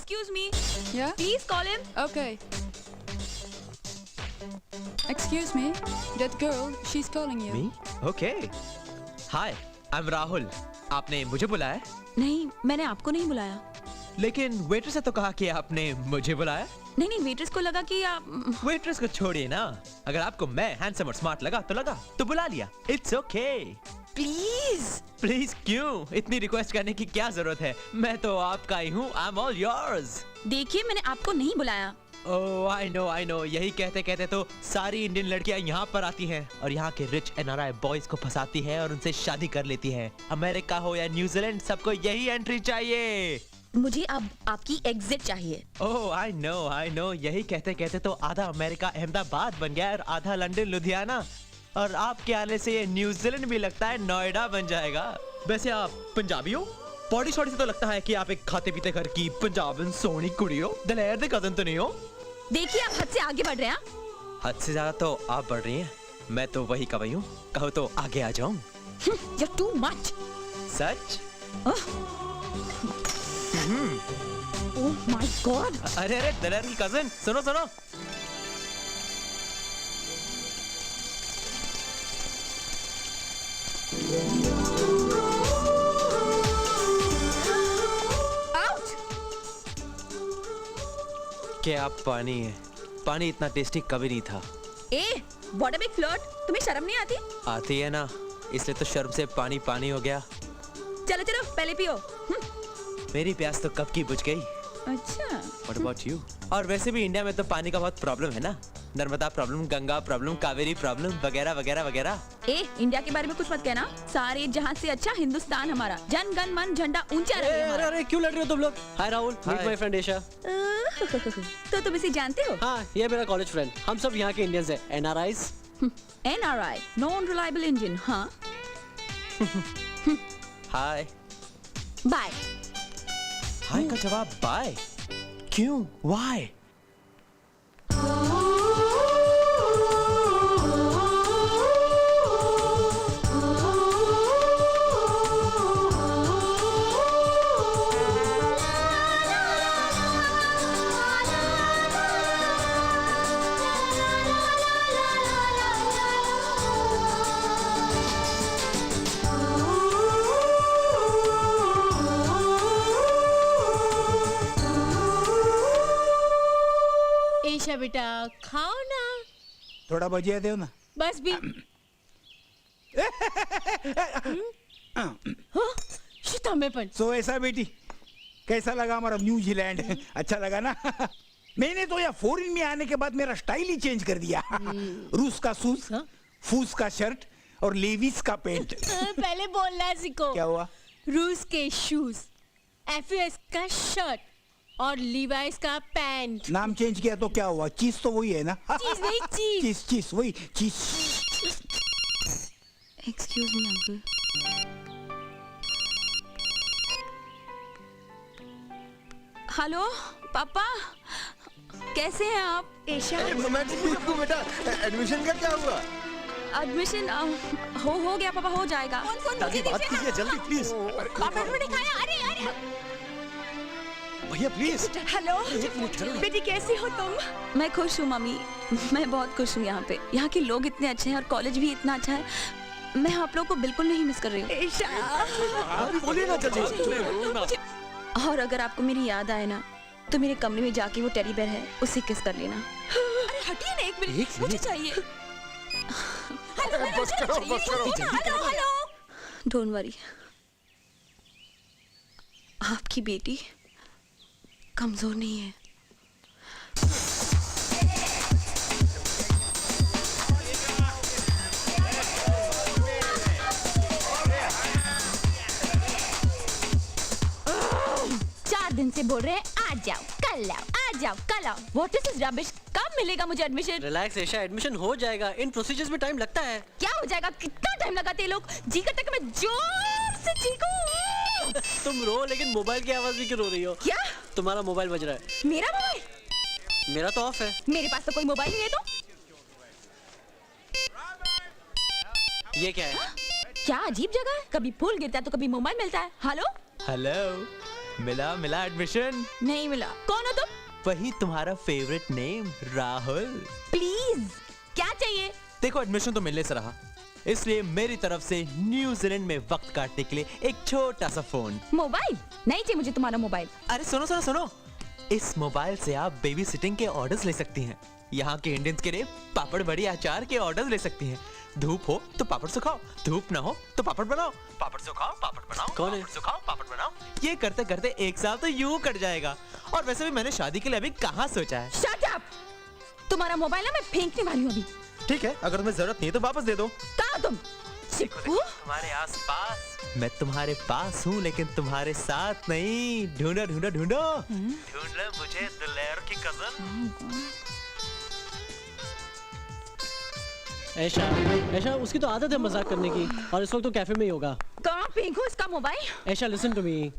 excuse me. Yeah? Please call him. Okay. Excuse me, that girl, she's calling you. Me? Okay. Hi, I'm Rahul. आपने मुझे बुलाया है? नहीं, मैंने आपको नहीं बुलाया. लेकिन वेट्रेस ने तो कहा कि आपने मुझे बुलाया. नहीं, वेट्रेस को लगा कि आप. वेट्रेस को छोड़िए ना. अगर आपको मैं हैंडसम और स्मार्ट लगा तो बुला लिया. It's okay. प्लीज क्यों? इतनी रिक्वेस्ट करने की क्या जरूरत है? मैं तो आपका ही हूँ. I'm all yours. देखिए, मैंने आपको नहीं बुलाया. Oh, I know. यही कहते कहते तो सारी इंडियन लड़कियां यहाँ पर आती हैं और यहाँ के रिच NRI बॉयज को फंसाती हैं और उनसे शादी कर लेती हैं. अमेरिका हो या न्यूजीलैंड, सबको यही एंट्री चाहिए. मुझे अब आपकी एग्जिट चाहिए. Oh, I know. यही कहते कहते तो आधा अमेरिका अहमदाबाद बन गया और आधा लंदन लुधियाना. और आपके आने से ये न्यूजीलैंड भी लगता है नोएडा बन जाएगा. वैसे आप पंजाबी हो? बॉडी शॉडी से तो लगता है कि आप एक खाते पीते घर की पंजाबन सोनी कुड़ी हो. दलेर दे कदम तो नहीं हो? देखिए, आप हद से आगे बढ़ रहे हैं. हद से ज्यादा तो आप बढ़ रही हैं. मैं तो वही कवई हूँ. कहो तो आगे आ जाऊं. You're too much. Such? Oh my God. अरे दलेर की कजन, सुनो. क्या पानी है? पानी इतना टेस्टी कभी नहीं था. ए, what a big flirt. तुम्हें शर्म नहीं आती? आती है ना, इसलिए तो शर्म से पानी हो गया. चलो पहले पियो. मेरी प्यास तो कब की बुझ गई. अच्छा. What about you? और वैसे भी इंडिया में तो पानी का बहुत प्रॉब्लम है ना. Narmada problem, Ganga problem, Kaveri problem वगैरह. ए, इंडिया के बारे में कुछ मत कहना. सारे जहां से अच्छा हिंदुस्तान हमारा. जन गण मन झंडा ऊंचा रहे हमारा. अरे क्यों लड़ रहे हो तुम लोग? Hi Rahul, meet my friend Isha. तो तुम इसे जानते हो? हाँ, ये मेरा कॉलेज फ्रेंड. हम सब यहाँ के इंडियंस हैं. NRIs. NRI, non reliable Indian. हाँ. हाय. बाय. हाय का जवाब बाय. क्यों? Why? ईशा बेटा, खाओ ना. थोड़ा भजिया दो ना. बस भी. शीतामेपन. सो ऐसा बेटी, कैसा लगा हमारा न्यूजीलैंड? अच्छा लगा ना? मैंने तो यार फॉरेन में आने के बाद मेरा स्टाइल ही चेंज कर दिया. रूस का शूज, फूस का शर्ट और लेविस का पैंट. पहले बोलना सीखो. क्या हुआ? रूस के शूज, FUS का शर्ट और लीवाइस का पैंट. नाम चेंज किया तो क्या हुआ? चीज तो वही है ना? चीज नहीं, चीज. चीज वही चीज. Excuse me uncle. हेलो पापा, कैसे हैं आप? ईशा, मैं ठीक हूँ बेटा. एडमिशन का क्या हुआ? एडमिशन हो गया पापा, हो जाएगा. दादी बात कीजिए जल्दी प्लीज. पापा ने दिखाया. अरे भैया प्लीज. हेलो बेटी, कैसी हो तुम? मैं खुश हूँ मम्मी, मैं बहुत खुश हूँ. यहाँ पे यहाँ के लोग इतने अच्छे हैं और कॉलेज भी इतना अच्छा है. मैं आप लोगों को बिल्कुल नहीं मिस कर रही हूँ. बोलिए ना जल्दी. और अगर आपको मेरी याद आए ना, तो मेरे कमरे में जाके वो टेडी बेयर है, उसे किस कर लेना. अरे हटिए ना, एक मिनट मुझे चाहिए. बस करो. डोंट वरी, आपकी बेटी कमजोर नहीं है. दिन से बोल रहे हैं आ जाओ कल आओ, आ जाओ कल आओ. What is this rubbish? कब मिलेगा मुझे एडमिशन? रिलैक्स ईशा, एडमिशन हो जाएगा. इन प्रोसीजर्स में टाइम लगता है. क्या हो जाएगा? कितना टाइम लगाते हैं लोग? जी करता कि मैं जोर से चीखूं. तुम रो, लेकिन मोबाइल की आवाज भी क्यों रो रही हो? क्या? तुम्हारा मोबाइल बज रहा है. मेरा मोबाइल? मेरा तो ऑफ है. मेरे पास तो कोई मोबाइल नहीं है. तो ये क्या है? क्या अजीब जगह है. कभी फूल गिरता है तो कभी मोबाइल मिलता है. Hello hello. मिला मिला एडमिशन। नहीं मिला। कौन हो तुम? वही तुम्हारा फेवरेट नेम राहुल। प्लीज क्या चाहिए? देखो एडमिशन तो मिलने से रहा, इसलिए मेरी तरफ से न्यूजीलैंड में वक्त काटने के लिए एक छोटा सा फोन। मोबाइल नहीं चाहिए मुझे तुम्हारा मोबाइल। अरे सुनो सुनो सुनो, इस मोबाइल से आप बेबी सिटिंग के ऑर्डर्स ले सकती हैं। यहाँ के इंडियंस के लिए पापड़ बड़ी अचार के ऑर्डर्स ले सकती हैं। धूप हो तो पापड़ सुखाओ, धूप ना हो तो पापड़ बनाओ, पापड़ सुखाओ पापड़ बनाओ, कौन है? पापड़ सुखाओ पापड़ बनाओ। ये करते करते एक साल तो यूं कट जाएगा। और वैसे भी मैंने शादी के लिए अभी कहाँ सोचा है। Shut up! तुम्हारा मोबाइल ना मैं फेंकने वाली हूँ अभी। ठीक है, अगर तुम्हें जरूरत नहीं है तो वापस दे दो। कहाँ हो तुम? चिक्कू? तुम्हारे आसपास मैं तुम्हारे पास हूँ, लेकिन तुम्हारे साथ नहीं। ढूंढो ढूंढो ढूंढो ढूंढ लो मुझे दिलेर की कजन। ऐशा ऐशा उसकी तो आदत है मजाक करने की, और इस वक्त तो कैफे में ही होगा। कहाँ फेंकू इसका mobile? Aisha listen to me.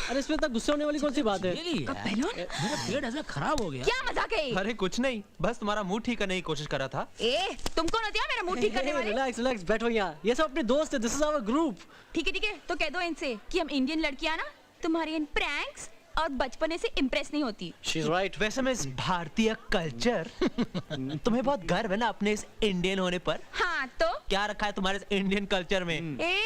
अरे इसमें इतना गुस्सा होने वाली कौन सी बात है? बैलून? मेरा पेट ऐसा खराब हो गया। क्या मजाक है? अरे कुछ नहीं, बस तुम्हारा मुंह ठीक करने की कोशिश कर रहा था। ए, तुम कौन होती हो मेरा मुंह ठीक करने वाले? रिलैक्स रिलैक्स, बैठो यहाँ। ये सब अपने दोस्त है, दिस इज आवर ग्रुप। ठीक है तो कह दो इनसे कि हम इंडियन लड़कियां ना तुम्हारी इन प्रैंक्स और बचपने से इम्प्रेस नहीं होती। She is right. वैसे में इस भारतीय कल्चर तुम्हें बहुत गर्व है ना अपने इस इंडियन होने पर। हाँ तो क्या रखा है तुम्हारे इस इंडियन कल्चर में? ए,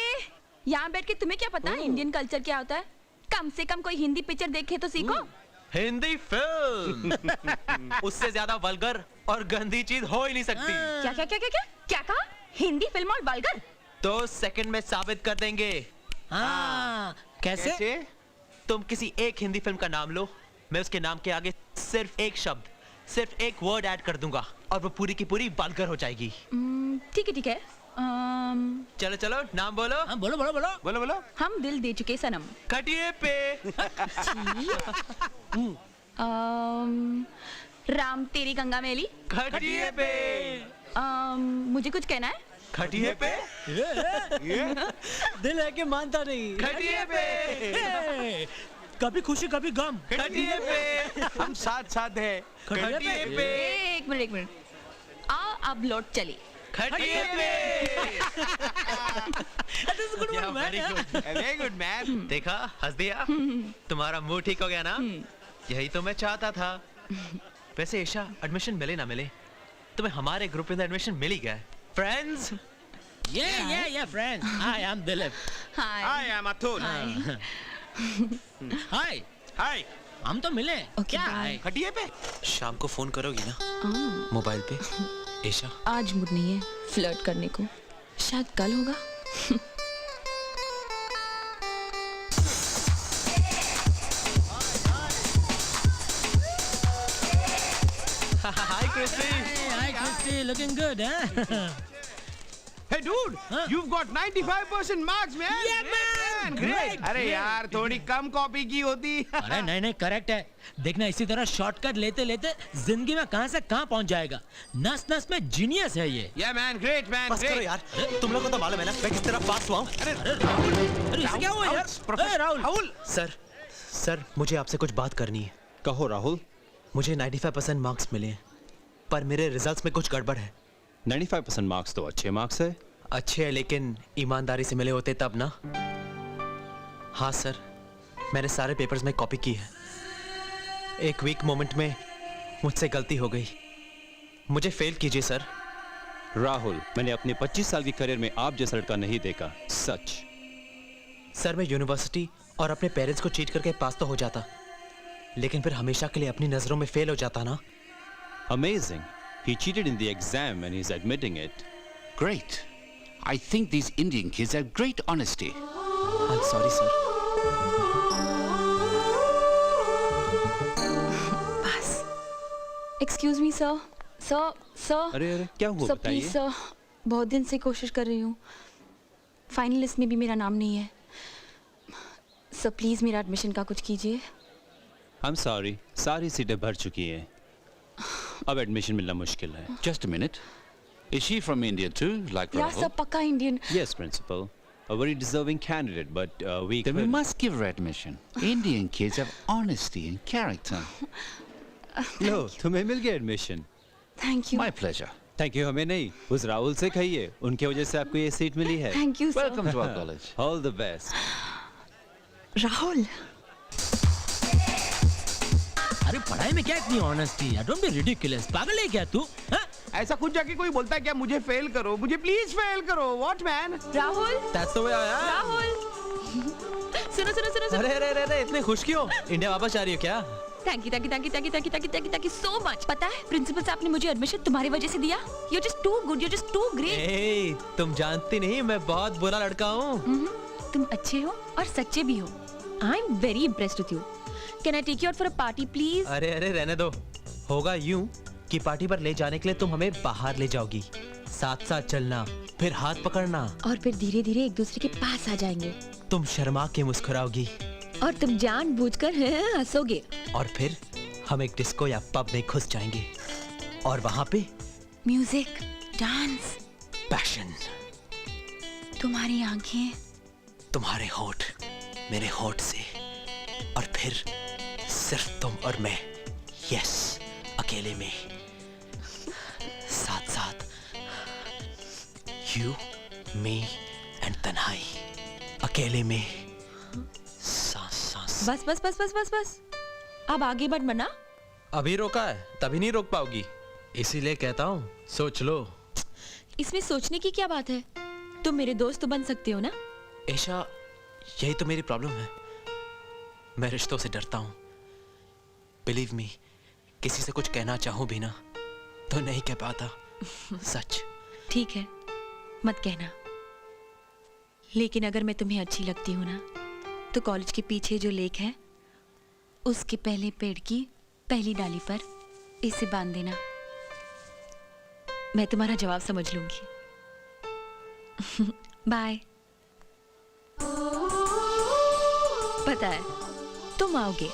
यहाँ बैठ के तुम्हें क्या पता इंडियन कल्चर क्या होता है? कम से कम कोई हिंदी पिक्चर देखे तो सीखो। हिंदी फिल्म उससे ज्यादा वल्गर और गंदी चीज हो ही नहीं सकती। क्या क्या क्या क्या क्या क्या कहा? हिंदी फिल्म और वल्गर? तो सेकंड में साबित कर देंगे। हाँ, कैसे? तुम किसी एक हिंदी फिल्म का नाम लो, मैं उसके नाम के आगे सिर्फ एक शब्द, सिर्फ एक वर्ड ऐड कर दूंगा और वो पूरी की पूरी वल्गर हो जाएगी। ठीक है। चलो चलो नाम बोलो। हाँ, बोलो बोलो बोलो बोलो बोलो। हम दिल दे चुके सनम। खटिए पे। राम तेरी गंगा मैली। खटिए पे। मुझे कुछ कहना है? खटिए पे। दिल है कि मानता नहीं। खटिए पे। कभी खुशी कभी गम। खटिए पे। हम साथ साथ हैं। खटिए पे। एक मिनट आओ अब लौट चली। खटिए पे। Very good man. देखा, हंस दिया। तुम्हारा मुंह ठीक हो गया ना? यही तो मैं चाहता था। वैसे ईशा, एडमिशन मिले ना मिले, तुम्हें हमारे ग्रुप में एडमिशन मिल ही गया है। Friends? Yeah, friends. I am Dilip. Hi. I am Atul. Hi. Hi. हम तो मिले। क्या है? खटिए पे। शाम को फोन करोगी ना मोबाइल पे? ईशा, आज मूड नहीं है फ्लर्ट करने को, शायद कल होगा। हाय Christie. Hi, Christy. Looking good, huh? Hey dude, Huh? you've got 95% marks, man. Yeah, man. Great. अरे यार थोड़ी कम कॉपी की होती। अरे नहीं करेक्ट है। देखना इसी तरह शॉर्टकट लेते लेते जिंदगी में कहां से कहां पहुंच जाएगा। नस नस में जीनियस है ये। Yeah man, great man, बस करो great. यार, तुम लोगों को तो मालूम है ना मैं किस तरह पास हुआ हूँ। अरे इससे क्या हुआ यार? अरे राहुल। राहुल। सर मुझे आपसे कुछ बात करनी है। कहो राहुल। मुझे 95% मार्क्स मिले हैं, पर मेरे रिजल्ट्स में कुछ गड़बड़ है। 95% मार्क्स तो अच्छे मार्क्स है। अच्छे है, लेकिन ईमानदारी से मिले होते तब ना। हाँ सर, मैंने सारे पेपर्स में कॉपी की है। एक वीक मोमेंट में मुझसे गलती हो गई, मुझे फेल कीजिए सर। राहुल, मैंने अपने 25 साल की करियर में आप जैसा लड़का नहीं देखा, सच। सर मैं यूनिवर्सिटी और अपने पेरेंट्स को चीट करके पास तो हो जाता, लेकिन फिर हमेशा के लिए अपनी नजरों में फेल हो जाता ना। Amazing. He cheated in the exam and he's admitting it. Great. I think these Indian kids have great honesty. I'm sorry sir। बस। Excuse me sir. Sir. अरे क्या हुआ Sir बताइए। please sir, बहुत दिन से कोशिश कर रही हूँ। फाइनल लिस्ट में भी मेरा नाम नहीं है। सर प्लीज मेरा एडमिशन का कुछ कीजिए। I'm sorry, सारी सीटें भर चुकी हैं। अब एडमिशन मिलना मुश्किल है। Just a minute. Is she from India too, like या Rahul? सर पक्का Indian. Yes, principal. A very deserving candidate, but we Then we could- must give her admission. Indian kids have honesty and character. लो, तुम्हें मिल गया admission. Thank you. My pleasure. Thank you हमें नहीं, उस राहुल से कहिए, उनके वजह से आपको ये सीट मिली है। Thank you sir. Welcome to our college. All the best. Rahul ये पढ़ाई में क्या इतनी ऑनेस्टी है? Don't be ridiculous. पागल है क्या तू? हाँ? ऐसा खुद जाके कोई बोलता है क्या मुझे फेल करो, मुझे प्लीज फेल करो? What man? Rahul, That's the way I am. Rahul, सुनो सुनो सुनो सुनो। अरे अरे अरे अरे इतने खुश क्यों? इंडिया वापस जा रही हो क्या? Thank you thank you thank you thank you thank you thank you thank you thank you so much. पता है प्रिंसिपल साहब ने मुझे एडमिशन तुम्हारी वजह से दिया। You just too good, you just too great. ए, तुम जानती नहीं मैं बहुत बुरा लड़का हूँ। तुम अच्छे हो और सच्चे भी हो। I am very impressed with you. Can I take you out for a party please? अरे अरे रहने दो। होगा यूं कि पार्टी पर ले जाने के लिए तुम हमें बाहर ले जाओगी, साथ साथ चलना, फिर हाथ पकड़ना, और फिर धीरे धीरे एक दूसरे के पास आ जाएंगे तुम शर्मा के मुस्कुराओगी, और तुम जानबूझकर हंसोगे। और फिर हम एक डिस्को या पब में घुस जाएंगे और वहां पे म्यूजिक, डांस, पैशन, तुम्हारी आंखें, तुम्हारे होठ मेरे होठ से, और फिर सिर्फ तुम और मैं, यस, अकेले में, साथ साथ, यू, मी एंड तन्हाई, अकेले में, सांस सांस। बस बस बस बस बस बस, अब आगे बढ़ मना। अभी रोका है तभी नहीं रोक पाओगी, इसीलिए कहता हूँ सोच लो। इसमें सोचने की क्या बात है? तुम मेरे दोस्त तो बन सकते हो ना? ऐशा, यही तो मेरी प्रॉब्लम है, मैं रिश्तों से डरता हूँ। बिलीव मी, किसी से कुछ कहना चाहूँ भी ना तो नहीं कह पाता, सच। ठीक है, मत कहना। लेकिन अगर मैं तुम्हें अच्छी लगती हूँ ना, तो कॉलेज के पीछे जो लेक है उसके पहले पेड़ की पहली डाली पर इसे बांध देना। मैं तुम्हारा जवाब समझ लूंगी। बाय। पता है तुम आओगे।